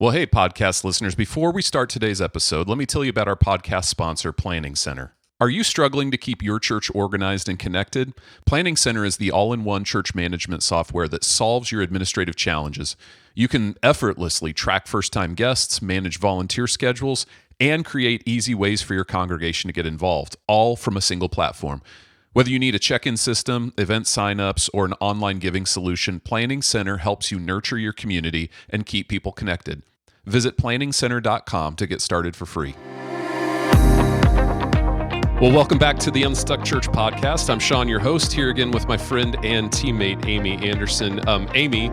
Well, hey, podcast listeners, before we start today's episode, let me tell you about our podcast sponsor, Planning Center. Are you struggling to keep your church organized and connected? Planning Center is the all-in-one church management software that solves your administrative challenges. You can effortlessly track first-time guests, manage volunteer schedules, and create easy ways for your congregation to get involved, all from a single platform. Whether you need a check-in system, event signups, or an online giving solution, Planning Center helps you nurture your community and keep people connected. Visit planningcenter.com to get started for free. Well, welcome back to the Unstuck Church Podcast. I'm Sean, your host, here again with my friend and teammate, Amy Anderson. Amy,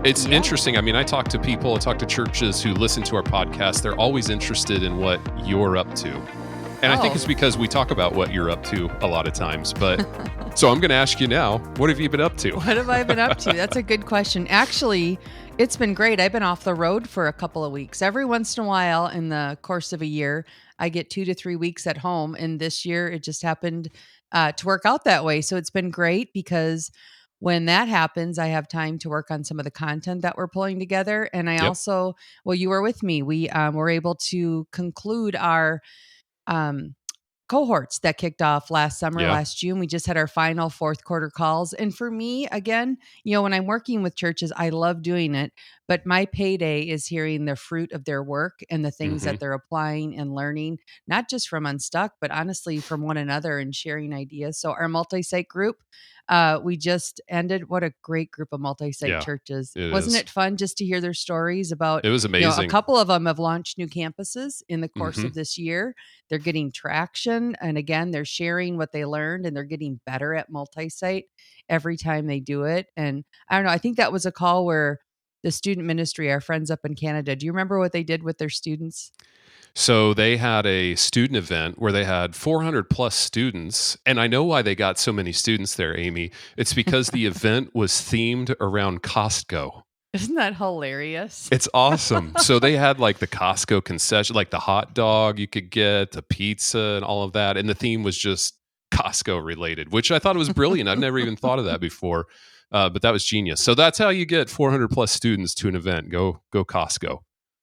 it's interesting. I mean, I talk to churches who listen to our podcast. They're always interested in what you're up to. And I think it's because we talk about what you're up to a lot of times. But so I'm going to ask you now, what have you been up to? What have I been up to? That's a good question. Actually, it's been great. I've been off the road for a couple of weeks. Every once in a while in the course of a year, I get 2 to 3 weeks at home. And this year, it just happened to work out that way. So it's been great because when that happens, I have time to work on some of the content that we're pulling together. And I also, well, you were with me. We were able to conclude our cohorts that kicked off last summer, last June. We just had our final fourth quarter calls. And for me, again, when I'm working with churches, I love doing it, but my payday is hearing the fruit of their work and the things that they're applying and learning, not just from Unstuck, but honestly from one another and sharing ideas. So our multi-site group, we just ended. What a great group of multi-site churches. Wasn't it fun just to hear their stories about, it was amazing. A couple of them have launched new campuses in the course of this year. They're getting traction. And again, they're sharing what they learned and they're getting better at multi-site every time they do it. And I don't know, I think that was a call where the student ministry, our friends up in Canada, do you remember what they did with their students? So they had a student event where they had 400 plus students. And I know why they got so many students there, Amy. It's because the event was themed around Costco. Isn't that hilarious? It's awesome. So they had like the Costco concession, like the hot dog you could get, the pizza and all of that. And the theme was just Costco related, which I thought was brilliant. I've never even thought of that before, but that was genius. So that's how you get 400 plus students to an event. Go Costco.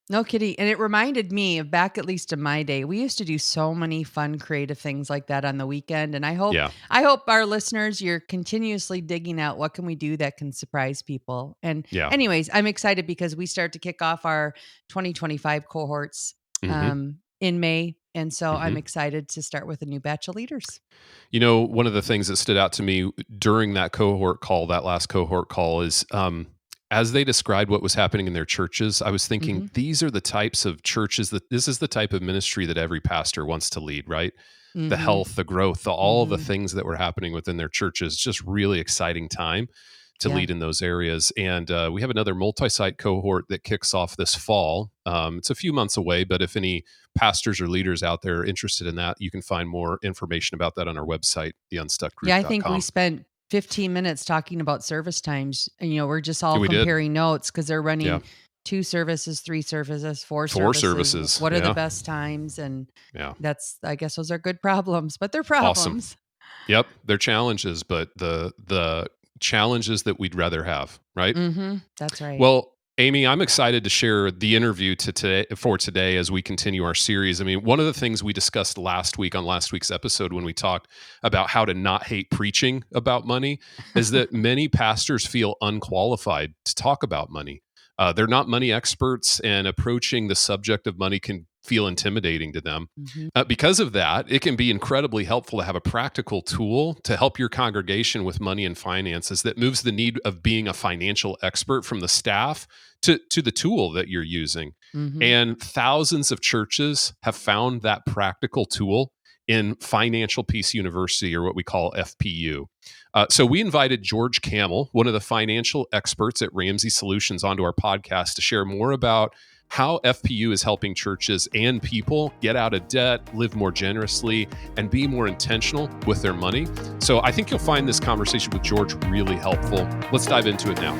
No kidding. And it reminded me of back, at least in my day, we used to do so many fun, creative things like that on the weekend. And I hope our listeners, you're continuously digging out what can we do that can surprise people. And anyways, I'm excited because we start to kick off our 2025 cohorts in May. And so I'm excited to start with a new batch of leaders. One of the things that stood out to me during that last cohort call is, as they described what was happening in their churches, I was thinking, these are the types of churches this is the type of ministry that every pastor wants to lead, right? The health, the growth, all of the things that were happening within their churches, just really exciting time to lead in those areas. And we have another multi-site cohort that kicks off this fall. It's a few months away, but if any pastors or leaders out there are interested in that, you can find more information about that on our website, theunstuckgroup.com. Yeah, I think we spent 15 minutes talking about service times. And, we're just all comparing notes because they're running 2 services, 3 services, 4 services. What are the best times? And I guess those are good problems, but they're problems. Awesome. Yep. They're challenges, but the challenges that we'd rather have, right? That's right. Well, Amy, I'm excited to share the interview for today as we continue our series. I mean, one of the things we discussed last week on last week's episode when we talked about how to not hate preaching about money is that many pastors feel unqualified to talk about money. They're not money experts, and approaching the subject of money can feel intimidating to them. Because of that, it can be incredibly helpful to have a practical tool to help your congregation with money and finances that moves the need of being a financial expert from the staff to the tool that you're using. And thousands of churches have found that practical tool in Financial Peace University, or what we call FPU. So we invited George Kamel, one of the financial experts at Ramsey Solutions, onto our podcast to share more about how FPU is helping churches and people get out of debt, live more generously, and be more intentional with their money. So I think you'll find this conversation with George really helpful. Let's dive into it now.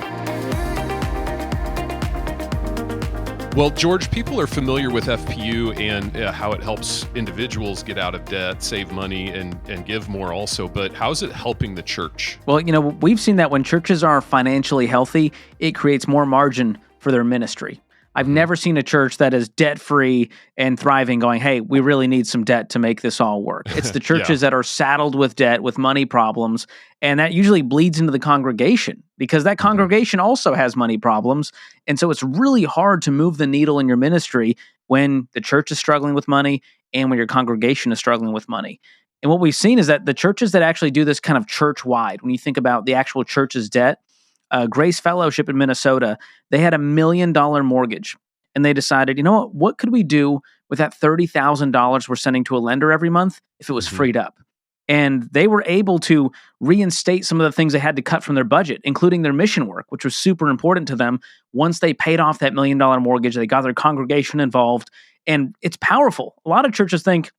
Well, George, people are familiar with FPU and how it helps individuals get out of debt, save money, and give more also. But how is it helping the church? Well, we've seen that when churches are financially healthy, it creates more margin for their ministry. I've never seen a church that is debt-free and thriving going, hey, we really need some debt to make this all work. It's the churches that are saddled with debt, with money problems, and that usually bleeds into the congregation because that congregation also has money problems. And so it's really hard to move the needle in your ministry when the church is struggling with money and when your congregation is struggling with money. And what we've seen is that the churches that actually do this kind of church-wide, when you think about the actual church's debt, Grace Fellowship in Minnesota, they had $1 million mortgage. And they decided, you know what could we do with that $30,000 we're sending to a lender every month if it was freed up? And they were able to reinstate some of the things they had to cut from their budget, including their mission work, which was super important to them. Once they paid off that $1 million mortgage, they got their congregation involved. And it's powerful. A lot of churches think,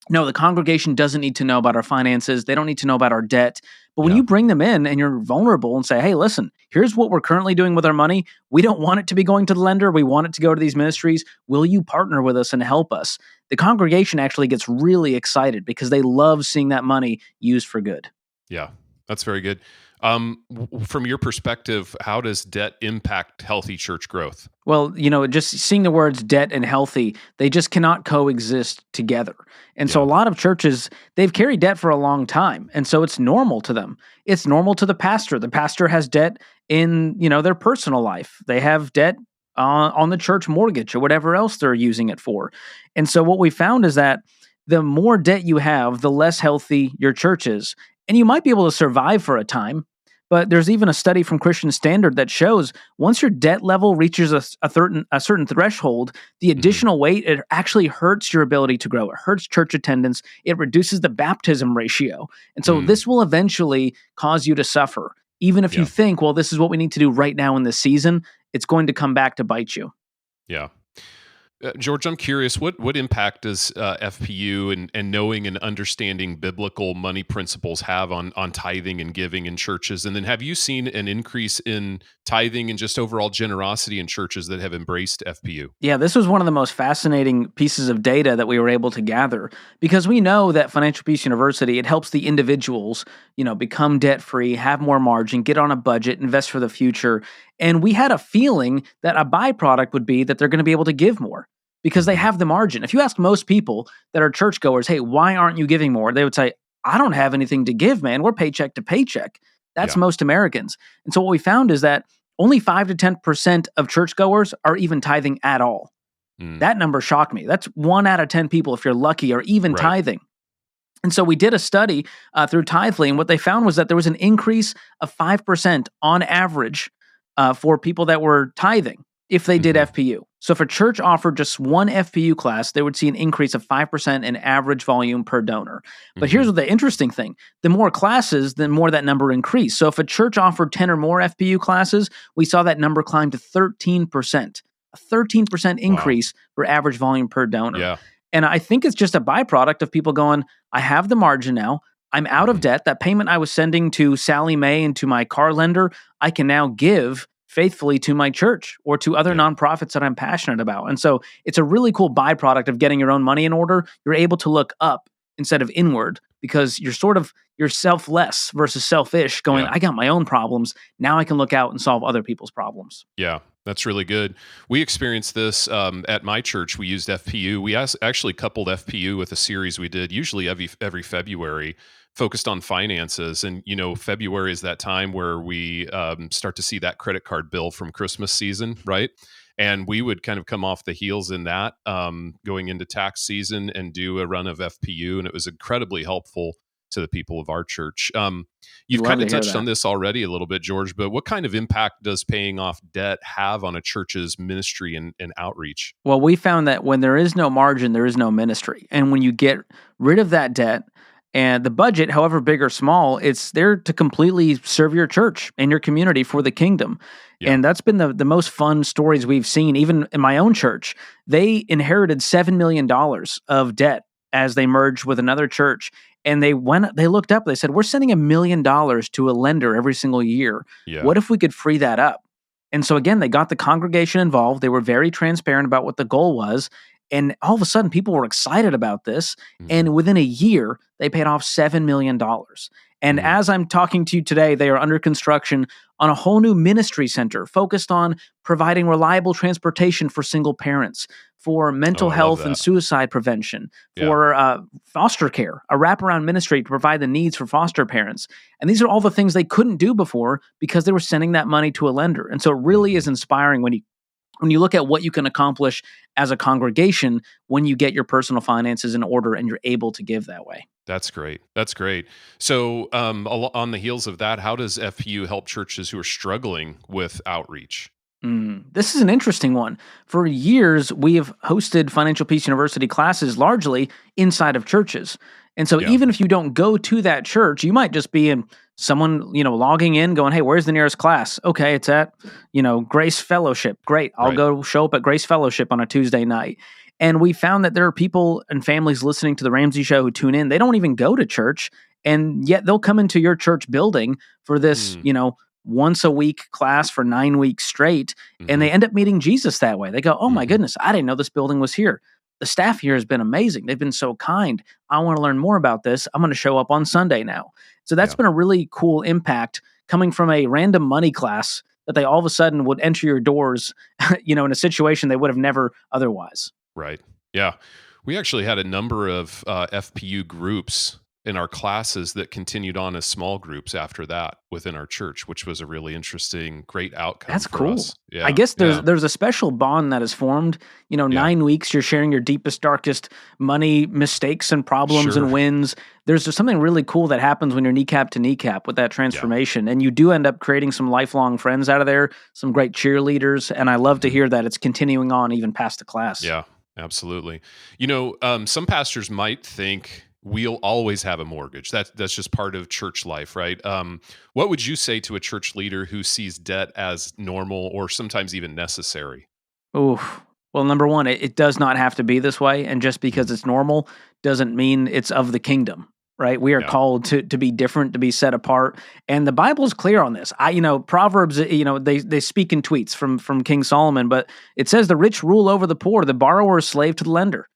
no, the congregation doesn't need to know about our finances. They don't need to know about our debt. But when you bring them in and you're vulnerable and say, hey, listen, here's what we're currently doing with our money. We don't want it to be going to the lender. We want it to go to these ministries. Will you partner with us and help us? The congregation actually gets really excited because they love seeing that money used for good. Yeah, that's very good. From your perspective, how does debt impact healthy church growth? Well, just seeing the words debt and healthy, they just cannot coexist together. And so a lot of churches, they've carried debt for a long time. And so it's normal to them. It's normal to the pastor. The pastor has debt in, their personal life. They have debt on the church mortgage or whatever else they're using it for. And so what we found is that the more debt you have, the less healthy your church is. And you might be able to survive for a time. But there's even a study from Christian Standard that shows once your debt level reaches a certain threshold, the additional weight, it actually hurts your ability to grow. It hurts church attendance. It reduces the baptism ratio. And so this will eventually cause you to suffer. Even if you think, well, this is what we need to do right now in this season, it's going to come back to bite you. Yeah. George, I'm curious, what impact does FPU and knowing and understanding biblical money principles have on tithing and giving in churches? And then have you seen an increase in tithing and just overall generosity in churches that have embraced FPU? Yeah, this was one of the most fascinating pieces of data that we were able to gather because we know that Financial Peace University, it helps the individuals, become debt-free, have more margin, get on a budget, invest for the future. And we had a feeling that a byproduct would be that they're going to be able to give more because they have the margin. If you ask most people that are churchgoers, hey, why aren't you giving more? They would say, I don't have anything to give, man. We're paycheck to paycheck. That's most Americans. And so what we found is that only 5 to 10% of churchgoers are even tithing at all. That number shocked me. That's 1 out of 10 people, if you're lucky, are even tithing. And so we did a study through Tithely, and what they found was that there was an increase of 5% on average for people that were tithing if they did FPU. So if a church offered just one FPU class, they would see an increase of 5% in average volume per donor. But here's the interesting thing. The more classes, the more that number increased. So if a church offered 10 or more FPU classes, we saw that number climb to 13%. A 13% increase for average volume per donor. Yeah. And I think it's just a byproduct of people going, I have the margin now. I'm out of debt. That payment I was sending to Sally Mae and to my car lender, I can now give faithfully to my church or to other nonprofits that I'm passionate about. And so it's a really cool byproduct of getting your own money in order. You're able to look up instead of inward because you're selfless versus selfish going, I got my own problems. Now I can look out and solve other people's problems. Yeah. That's really good. We experienced this at my church. We used FPU. We actually coupled FPU with a series we did usually every February, focused on finances. And, February is that time where we start to see that credit card bill from Christmas season, right? And we would kind of come off the heels in that going into tax season and do a run of FPU. And it was incredibly helpful to the people of our church. You've kind of touched on this already a little bit, George, but what kind of impact does paying off debt have on a church's ministry and outreach? Well, we found that when there is no margin, there is no ministry. And when you get rid of that debt, and the budget, however big or small, it's there to completely serve your church and your community for the kingdom. Yeah. And that's been the most fun stories we've seen, even in my own church. They inherited $7 million of debt as they merged with another church. And they looked up, they said, we're sending $1 million to a lender every single year. Yeah. What if we could free that up? And so again, they got the congregation involved. They were very transparent about what the goal was. And all of a sudden, people were excited about this. And within a year, they paid off $7 million. And as I'm talking to you today, they are under construction on a whole new ministry center focused on providing reliable transportation for single parents, for mental health and suicide prevention, for foster care, a wraparound ministry to provide the needs for foster parents. And these are all the things they couldn't do before because they were sending that money to a lender. And so it really is inspiring when you look at what you can accomplish as a congregation when you get your personal finances in order and you're able to give that way. That's great. That's great. So on the heels of that, how does FPU help churches who are struggling with outreach? This is an interesting one. For years, we have hosted Financial Peace University classes largely inside of churches. And so even if you don't go to that church, you might just be someone, logging in going, hey, where's the nearest class? Okay, it's at, Grace Fellowship. Great. I'll go show up at Grace Fellowship on a Tuesday night. And we found that there are people and families listening to the Ramsey Show who tune in. They don't even go to church, and yet they'll come into your church building for this, once a week class for 9 weeks straight, and they end up meeting Jesus that way. They go, oh my goodness, I didn't know this building was here. The staff here has been amazing. They've been so kind. I want to learn more about this. I'm going to show up on Sunday now. So that's been a really cool impact coming from a random money class that they all of a sudden would enter your doors, in a situation they would have never otherwise. Right. Yeah. We actually had a number of FPU groups in our classes that continued on as small groups after that within our church, which was a really interesting, great outcome. That's for cool. us. Yeah. I guess there's a special bond that is formed. 9 weeks, you're sharing your deepest, darkest money mistakes and problems and wins. There's just something really cool that happens when you're kneecap to kneecap with that transformation. And you do end up creating some lifelong friends out of there, some great cheerleaders. And I love to hear that it's continuing on even past the class. Yeah, absolutely. Some pastors might think we'll always have a mortgage. That's just part of church life, right? What would you say to a church leader who sees debt as normal or sometimes even necessary? Oof. Well, number one, it does not have to be this way. And just because it's normal doesn't mean it's of the kingdom, right? We are called to be different, to be set apart. And the Bible is clear on this. Proverbs, they speak in tweets from King Solomon, but it says the rich rule over the poor, the borrower is slave to the lender.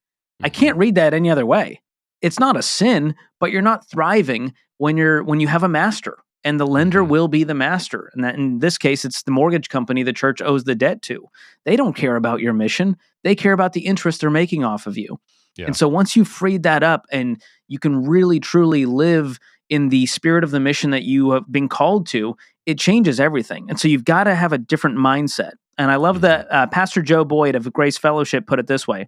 I can't read that any other way. It's not a sin, but you're not thriving when you have a master, and the lender will be the master. And that in this case, it's the mortgage company the church owes the debt to. They don't care about your mission. They care about the interest they're making off of you. Yeah. And so once you've freed that up and you can really, truly live in the spirit of the mission that you have been called to, it changes everything. And so you've got to have a different mindset. And I love that Pastor Joe Boyd of Grace Fellowship put it this way.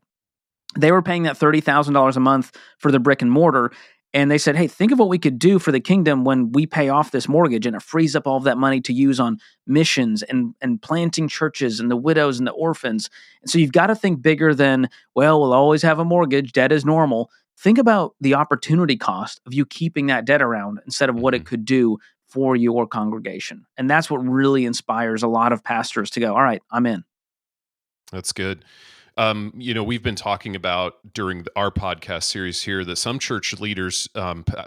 They were paying that $30,000 a month for the brick and mortar. And they said, hey, think of what we could do for the kingdom when we pay off this mortgage, and it frees up all of that money to use on missions and planting churches and the widows and the orphans. And so you've got to think bigger than, well, we'll always have a mortgage. Debt is normal. Think about the opportunity cost of you keeping that debt around instead of what it could do for your congregation. And that's what really inspires a lot of pastors to go, all right, I'm in. That's good. We've been talking about during our podcast series here that some church leaders,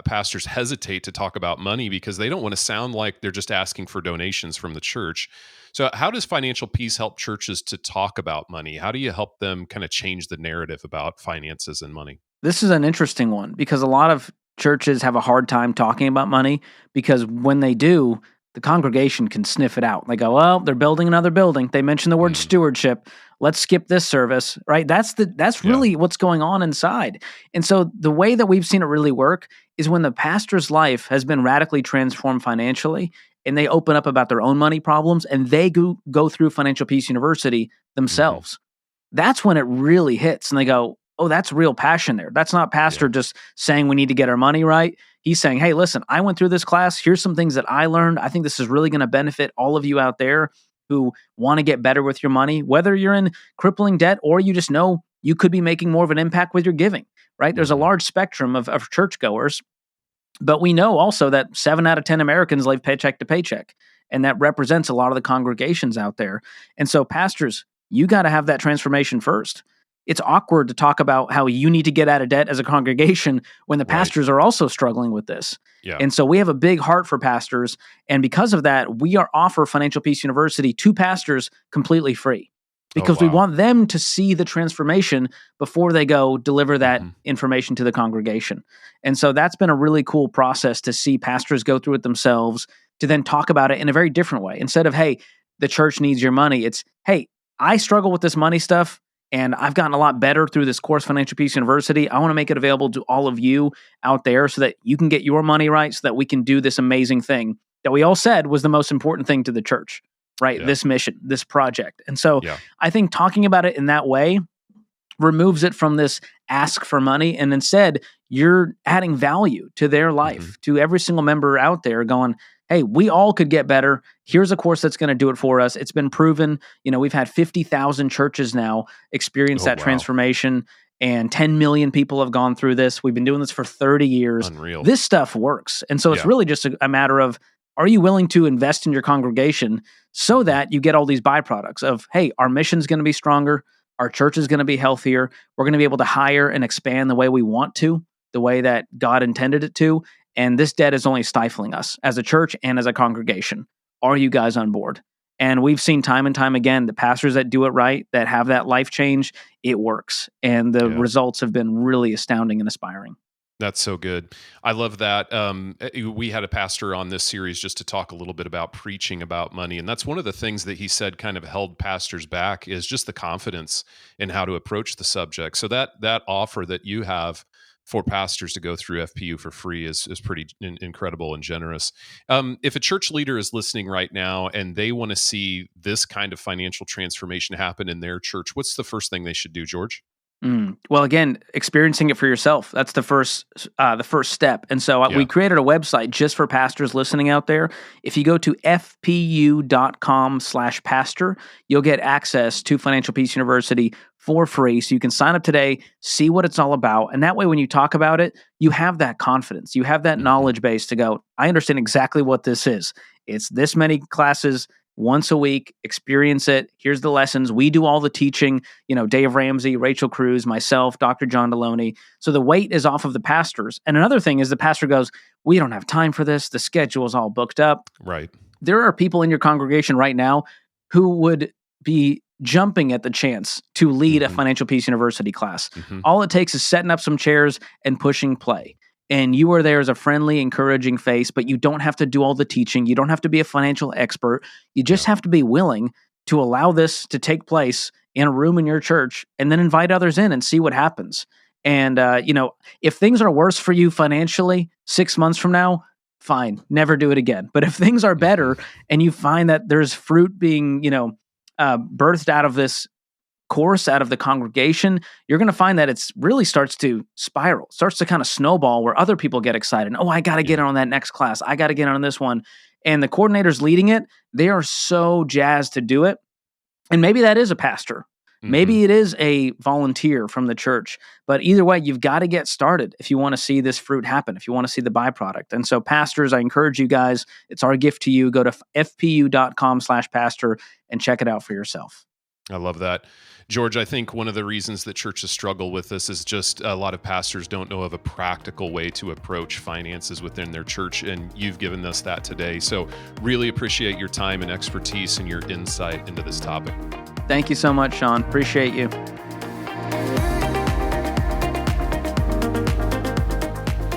pastors hesitate to talk about money because they don't want to sound like they're just asking for donations from the church. So how does Financial Peace help churches to talk about money? How do you help them kind of change the narrative about finances and money? This is an interesting one because a lot of churches have a hard time talking about money because when they do, the congregation can sniff it out. They go, well, they're building another building. They mention the word stewardship. Let's skip this service, right? That's really what's going on inside. And so the way that we've seen it really work is when the pastor's life has been radically transformed financially and they open up about their own money problems and they go through Financial Peace University themselves. That's when it really hits and they go, oh, that's real passion there. That's not pastor just saying we need to get our money right. He's saying, hey, listen, I went through this class. Here's some things that I learned. I think this is really going to benefit all of you out there who want to get better with your money, whether you're in crippling debt or you just know you could be making more of an impact with your giving, right? There's a large spectrum of churchgoers, but we know also that 7 out of 10 Americans live paycheck to paycheck, and that represents a lot of the congregations out there. And so pastors, you got to have that transformation first. It's awkward to talk about how you need to get out of debt as a congregation when the pastors are also struggling with this. Yeah. And so we have a big heart for pastors. And because of that, we offer Financial Peace University to pastors completely free. because we want them to see the transformation before they go deliver that information to the congregation. And so that's been a really cool process to see pastors go through it themselves, to then talk about it in a very different way. Instead of, hey, the church needs your money, it's, hey, I struggle with this money stuff, and I've gotten a lot better through this course, Financial Peace University. I want to make it available to all of you out there so that you can get your money right, so that we can do this amazing thing that we all said was the most important thing to the church, right? Yeah. This mission, this project. And so I think talking about it in that way removes it from this ask for money. And instead, you're adding value to their life, to every single member out there going, hey, we all could get better. Here's a course that's going to do it for us. It's been proven. We've had 50,000 churches now experience that transformation, and 10 million people have gone through this. We've been doing this for 30 years. Unreal. This stuff works. And so it's really just a matter of, are you willing to invest in your congregation so that you get all these byproducts of, hey, our mission's going to be stronger, our church is going to be healthier, we're going to be able to hire and expand the way we want to, the way that God intended it to, and this debt is only stifling us as a church and as a congregation. Are you guys on board? And we've seen time and time again, the pastors that do it right, that have that life change, it works. And the results have been really astounding and inspiring. That's so good. I love that. We had a pastor on this series just to talk a little bit about preaching about money. And that's one of the things that he said kind of held pastors back, is just the confidence in how to approach the subject. So that offer that you have for pastors to go through FPU for free is pretty incredible and generous. If a church leader is listening right now and they want to see this kind of financial transformation happen in their church, what's the first thing they should do, George? Well, again, experiencing it for yourself. That's the first step. And so we created a website just for pastors listening out there. If you go to fpu.com/pastor, you'll get access to Financial Peace University for free. So you can sign up today, see what it's all about. And that way, when you talk about it, you have that confidence. You have that knowledge base to go, I understand exactly what this is. It's this many classes once a week, experience it. Here's the lessons. We do all the teaching, Dave Ramsey, Rachel Cruz, myself, Dr. John Deloney. So the weight is off of the pastors. And another thing is the pastor goes, we don't have time for this. The schedule is all booked up. Right. There are people in your congregation right now who would be jumping at the chance to lead a Financial Peace University class. All it takes is setting up some chairs and pushing play. And you are there as a friendly, encouraging face, but you don't have to do all the teaching. You don't have to be a financial expert. You just have to be willing to allow this to take place in a room in your church and then invite others in and see what happens. And, if things are worse for you financially 6 months from now, fine, never do it again. But if things are better and you find that there's fruit being, birthed out of this course, out of the congregation, you're going to find that it's really starts to spiral, starts to kind of snowball, where other people get excited. Oh, I got to get on that next class. I got to get on this one. And the coordinators leading it, they are so jazzed to do it. And maybe that is a pastor. Maybe it is a volunteer from the church. But either way, you've got to get started if you want to see this fruit happen, if you want to see the byproduct. And so pastors, I encourage you guys, it's our gift to you. Go to fpu.com/pastor and check it out for yourself. I love that. George, I think one of the reasons that churches struggle with this is just a lot of pastors don't know of a practical way to approach finances within their church, and you've given us that today. So really appreciate your time and expertise and your insight into this topic. Thank you so much, Sean. Appreciate you.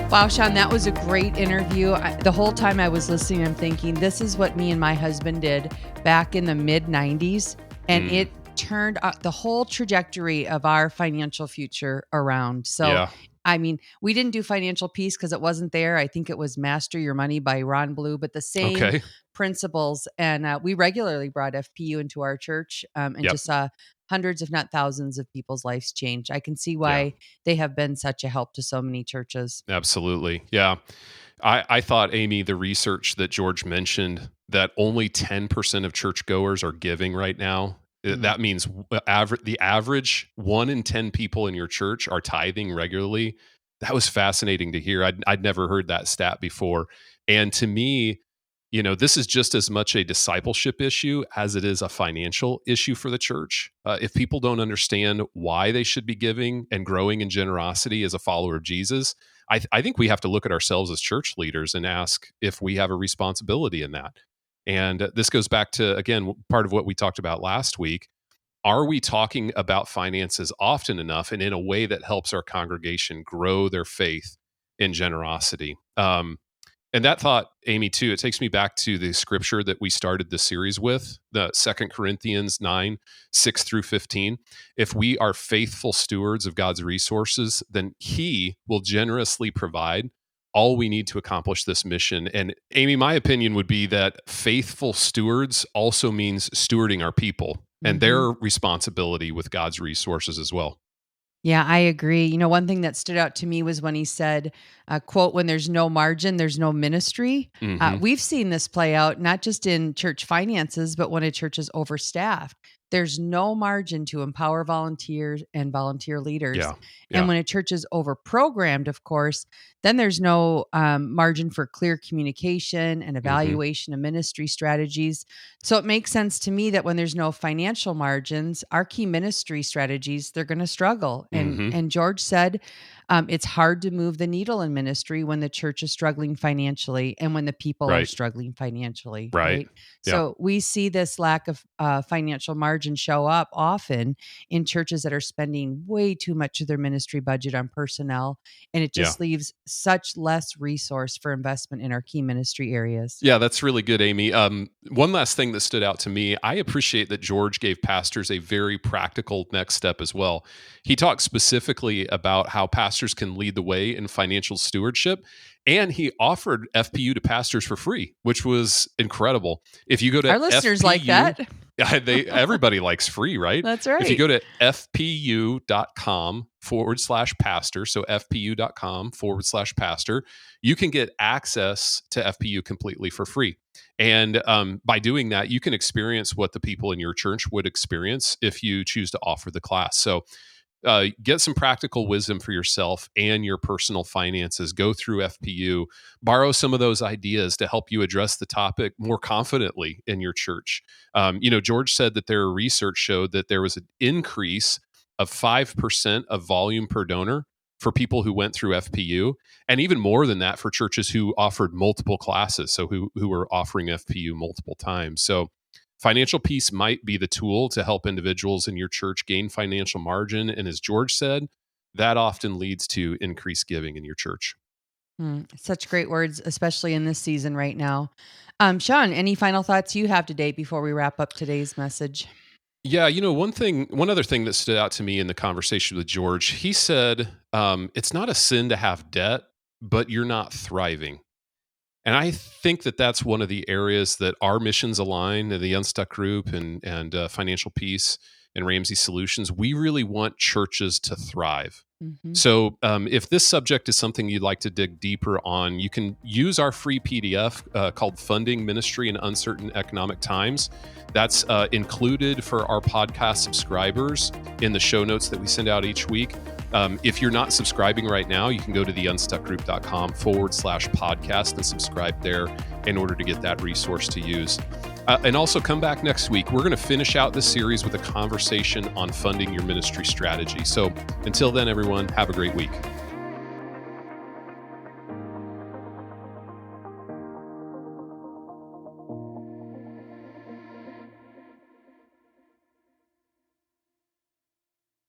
Wow, Sean, that was a great interview. The whole time I was listening, I'm thinking, this is what me and my husband did back in the mid-90s, and it turned the whole trajectory of our financial future around. So, I mean, we didn't do Financial Peace because it wasn't there. I think it was Master Your Money by Ron Blue, but the same principles. And we regularly brought FPU into our church and just saw hundreds, if not thousands, of people's lives change. I can see why they have been such a help to so many churches. Absolutely. Yeah. I thought, Amy, the research that George mentioned, that only 10% of churchgoers are giving right now. That means the average 1 in 10 people in your church are tithing regularly. That was fascinating to hear. I'd never heard that stat before. And to me, this is just as much a discipleship issue as it is a financial issue for the church. If people don't understand why they should be giving and growing in generosity as a follower of Jesus, I think we have to look at ourselves as church leaders and ask if we have a responsibility in that. And this goes back to, again, part of what we talked about last week. Are we talking about finances often enough and in a way that helps our congregation grow their faith in generosity? And that thought, Amy, too, it takes me back to the scripture that we started the series with, the 2 Corinthians 9, 6 through 15. If we are faithful stewards of God's resources, then he will generously provide all we need to accomplish this mission. And Amy, my opinion would be that faithful stewards also means stewarding our people and their responsibility with God's resources as well. Yeah, I agree. One thing that stood out to me was when he said, quote, when there's no margin, there's no ministry. We've seen this play out, not just in church finances, but when a church is overstaffed. There's no margin to empower volunteers and volunteer leaders. Yeah. And when a church is overprogrammed, of course, then there's no margin for clear communication and evaluation of ministry strategies. So it makes sense to me that when there's no financial margins, our key ministry strategies, they're going to struggle. And George said, it's hard to move the needle in ministry when the church is struggling financially and when the people are struggling financially. Right. So we see this lack of financial margin show up often in churches that are spending way too much of their ministry budget on personnel. And it just leaves such less resource for investment in our key ministry areas. Yeah, that's really good, Amy. One last thing that stood out to me, I appreciate that George gave pastors a very practical next step as well. He talked specifically about how pastors can lead the way in financial stewardship, and he offered FPU to pastors for free, which was incredible. If you go to our listeners like that. Everybody likes free, right? That's right. If you go to fpu.com/pastor, so fpu.com/pastor, you can get access to FPU completely for free. And by doing that, you can experience what the people in your church would experience if you choose to offer the class. So get some practical wisdom for yourself and your personal finances. Go through FPU, borrow some of those ideas to help you address the topic more confidently in your church. George said that their research showed that there was an increase of 5% of volume per donor for people who went through FPU, and even more than that for churches who offered multiple classes, so who were offering FPU multiple times. So financial peace might be the tool to help individuals in your church gain financial margin. And as George said, that often leads to increased giving in your church. Such great words, especially in this season right now. Sean, any final thoughts you have today before we wrap up today's message? Yeah, one other thing that stood out to me in the conversation with George, he said, it's not a sin to have debt, but you're not thriving. And I think that that's one of the areas that our missions align, the Unstuck Group and Financial Peace and Ramsey Solutions. We really want churches to thrive. So if this subject is something you'd like to dig deeper on, you can use our free PDF called Funding Ministry in Uncertain Economic Times. That's included for our podcast subscribers in the show notes that we send out each week. If you're not subscribing right now, you can go to theunstuckgroup.com/podcast and subscribe there in order to get that resource to use. And also come back next week. We're going to finish out this series with a conversation on funding your ministry strategy. So until then, everyone, have a great week.